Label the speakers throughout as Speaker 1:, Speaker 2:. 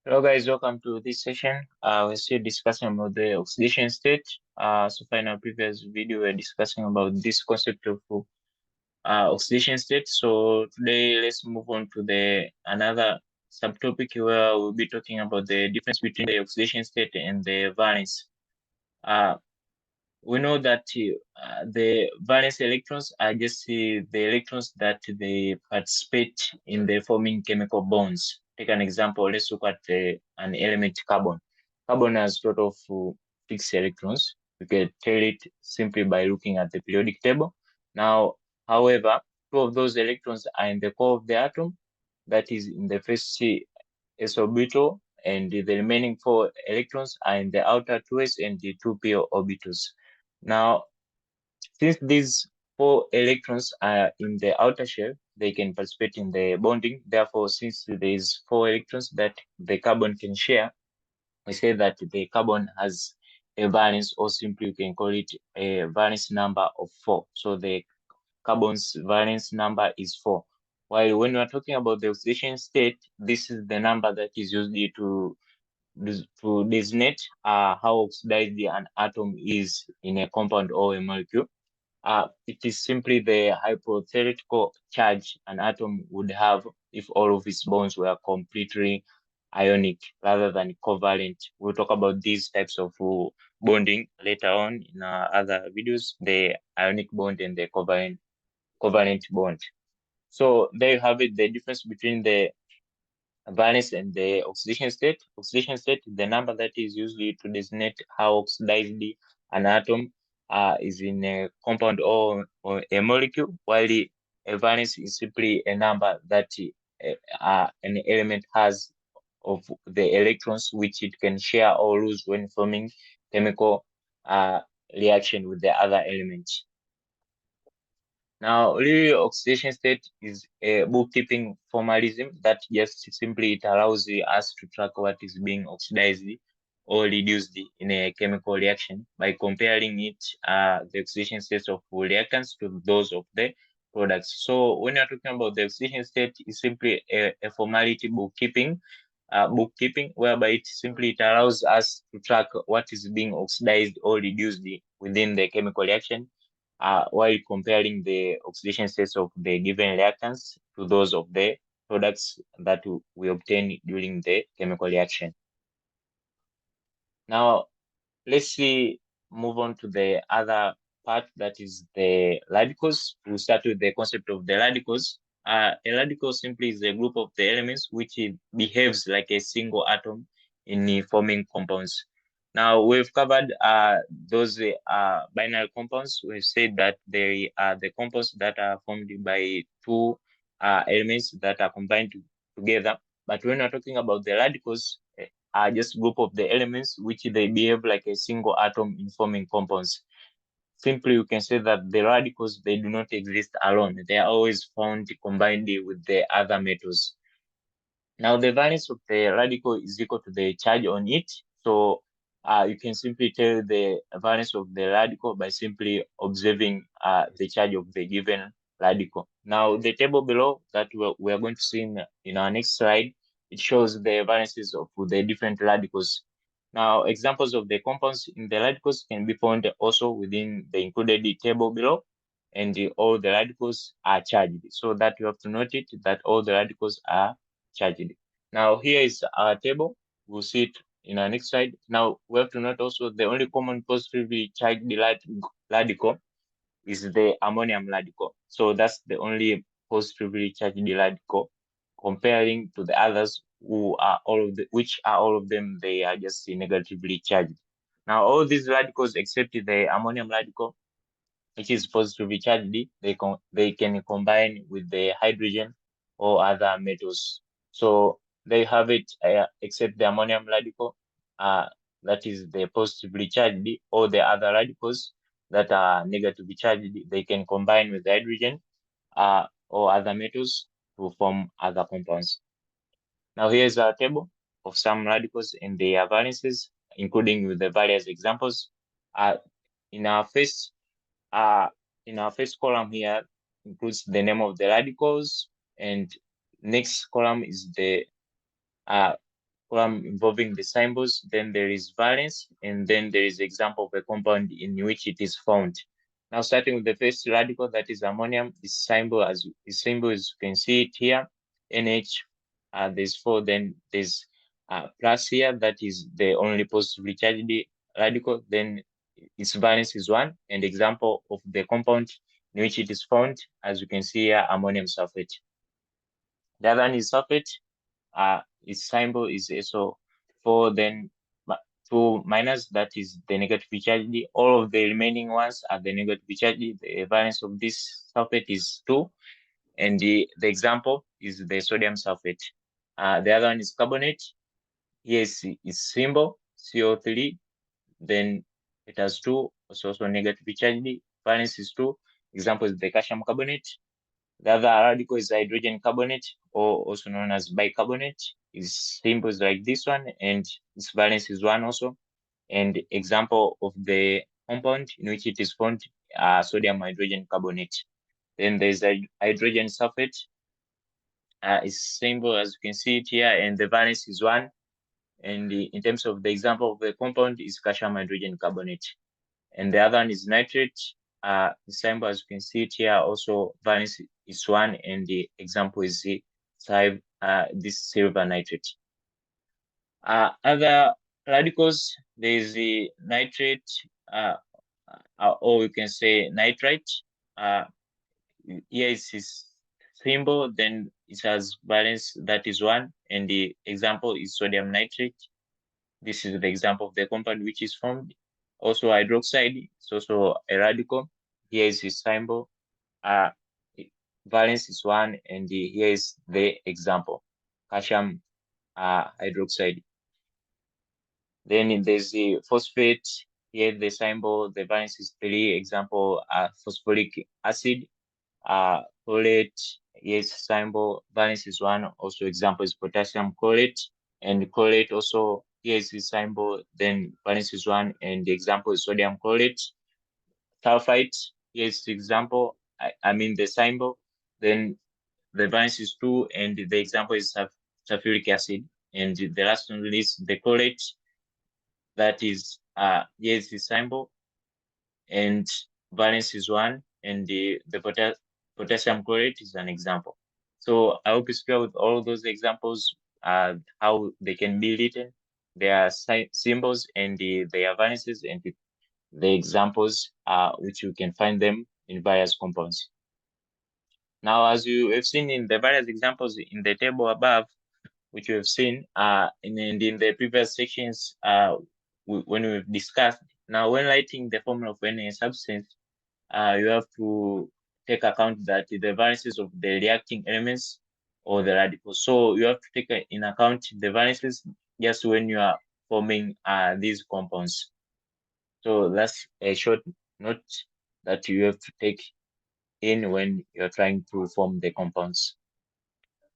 Speaker 1: Hello guys, welcome to this session. We're still discussing about the oxidation state. So far in our previous video, we're discussing about this concept of oxidation state. So today, let's move on to the another subtopic where we'll be talking about the difference between the oxidation state and the valence. We know that the valence electrons are just the electrons that they participate in the forming chemical bonds. Take an example. Let's look at an element carbon. Carbon has a lot of fixed electrons. You can tell it simply by looking at the periodic table. Now, however, two of those electrons are in the core of the atom, that is in the first s orbital, and the remaining four electrons are in the outer 2s and the 2p orbitals. Now, since these four electrons are in the outer shell, they can participate in the bonding. Therefore, since there is four electrons that the carbon can share, we say that the carbon has a valence, or simply you can call it a valence number of 4. So the carbon's valence number is 4. While when we are talking about the oxidation state, this is the number that is used to designate how oxidized an atom is in a compound or a molecule. It is simply the hypothetical charge an atom would have if all of its bonds were completely ionic rather than covalent. We'll talk about these types of bonding later on in other videos, the ionic bond and the covalent bond. So there you have it, the difference between the valence and the oxidation state. Oxidation state is the number that is used to designate how oxidized an atom is in a compound or a molecule, while a valence is simply a number that an element has of the electrons which it can share or lose when forming chemical reaction with the other elements. Now, really, oxidation state is a bookkeeping formalism that just simply it allows us to track what is being oxidized or reduced in a chemical reaction by comparing the oxidation states of reactants to those of the products. So when you're talking about the oxidation state, it's simply a formality bookkeeping, whereby it allows us to track what is being oxidized or reduced within the chemical reaction, while comparing the oxidation states of the given reactants to those of the products that we obtain during the chemical reaction. Now, let's move on to the other part, that is the radicals. We'll start with the concept of the radicals. A radical simply is a group of the elements which behaves like a single atom in forming compounds. Now, we've covered those binary compounds. We've said that they are the compounds that are formed by two elements that are combined together. But when we're talking about the radicals, are just group of the elements which they behave like a single atom in forming compounds. Simply, you can say that the radicals, they do not exist alone. They are always found combined with the other metals. Now, the valence of the radical is equal to the charge on it. So you can simply tell the valence of the radical by simply observing the charge of the given radical. Now, the table below that we are going to see in our next slide, it shows the valences of the different radicals. Now, examples of the compounds in the radicals can be found also within the included table below, and all the radicals are charged. So that you have to note it, that all the radicals are charged. Now, here is our table. We'll see it in our next slide. Now, we have to note also the only common positively charged radical is the ammonium radical. So that's the only positively charged radical, comparing to the others which are all of them, they are just negatively charged. Now, all these radicals except the ammonium radical, which is positively charged, they can combine with the hydrogen or other metals. So they have it, except the ammonium radical, that is the positively charged, or the other radicals that are negatively charged, they can combine with the hydrogen or other metals to form other compounds. Now here's our table of some radicals and their valences, including with the various examples. Uh, in our first column here includes the name of the radicals, and next column is the column involving the symbols, then there is valence, and then there is example of a compound in which it is found. Now, starting with the first radical, that is ammonium, this symbol, as you can see it here, NH, there's 4, then there's plus here, that is the only positively charged radical, then its valence is 1, and example of the compound in which it is found, as you can see here, ammonium sulfate. The other one is sulfate, its symbol is SO4, then 2 minus, that is the negatively charged. All of the remaining ones are the negatively charged. The valence of this sulfate is 2, and the example is the sodium sulfate. The other one is carbonate. Here is its symbol, CO3, then it has 2, also negatively charged. Valence is 2. Example is the calcium carbonate. The other radical is hydrogen carbonate, or also known as bicarbonate. Its symbol is like this one, and its valence is 1 also. And example of the compound in which it is found, sodium hydrogen carbonate. Then there's a hydrogen sulfate. Its symbol, as you can see it here, and the valence is 1. And in terms of the example of the compound, is calcium hydrogen carbonate. And the other one is nitrate. The symbol, as you can see it here, also valence is 1, and the example is this silver nitrate. Other radicals, there is the nitrate, or you can say nitrite. Here is its symbol, then it has valence, that is 1, and the example is sodium nitrate. This is the example of the compound which is formed. Also hydroxide, it's also a radical. Here is its symbol. Valence is 1, and here is the example, calcium hydroxide. Then there's the phosphate. Here the symbol, the valence is 3. Example, phosphoric acid. Chlorate, yes, symbol, valence is 1. Also example is potassium chlorate, and chlorate also, yes, is symbol, then valence is 1, and the example is sodium chlorate. Sulfite, yes, example, I mean the symbol, then the valence is 2, and the example is sulfuric acid. And the last one is the chlorate, that is, yes, the symbol, and valence is 1, and the potassium chlorate is an example. So I hope it's clear with all those examples, how they can be written, their symbols, and their valences, and the examples, which you can find them in various compounds. Now, as you have seen in the various examples in the table above, which you have seen, and in the previous sections, when we've discussed, now when writing the formula of any substance, you have to take account that the valences of the reacting elements or the radicals. So you have to take in account the valences just when you are forming these compounds. So that's a short note that you have to take in when you're trying to form the compounds.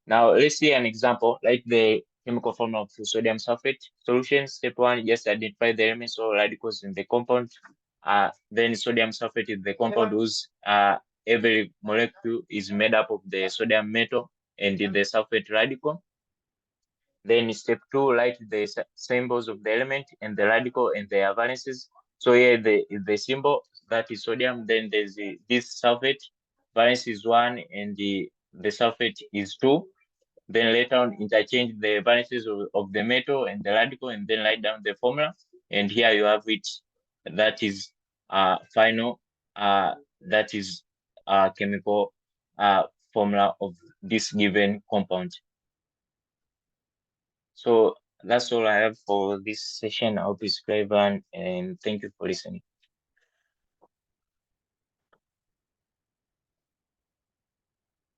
Speaker 1: Now let's see an example, like the chemical formula of sodium sulfate solution. Step 1, just identify the elements or radicals in the compound. Then sodium sulfate is the compound whose every molecule is made up of the sodium metal and the sulfate radical. Then step 2, write the symbols of the element and the radical and their valences. So here the symbol, that is sodium, then there's this sulfate, valence is 1, and the sulfate is 2. Then later on, interchange the valences of the metal and the radical, and then write down the formula. And here you have it. That is final. That is chemical formula of this given compound. So that's all I have for this session. I hope it's clear, and thank you for listening.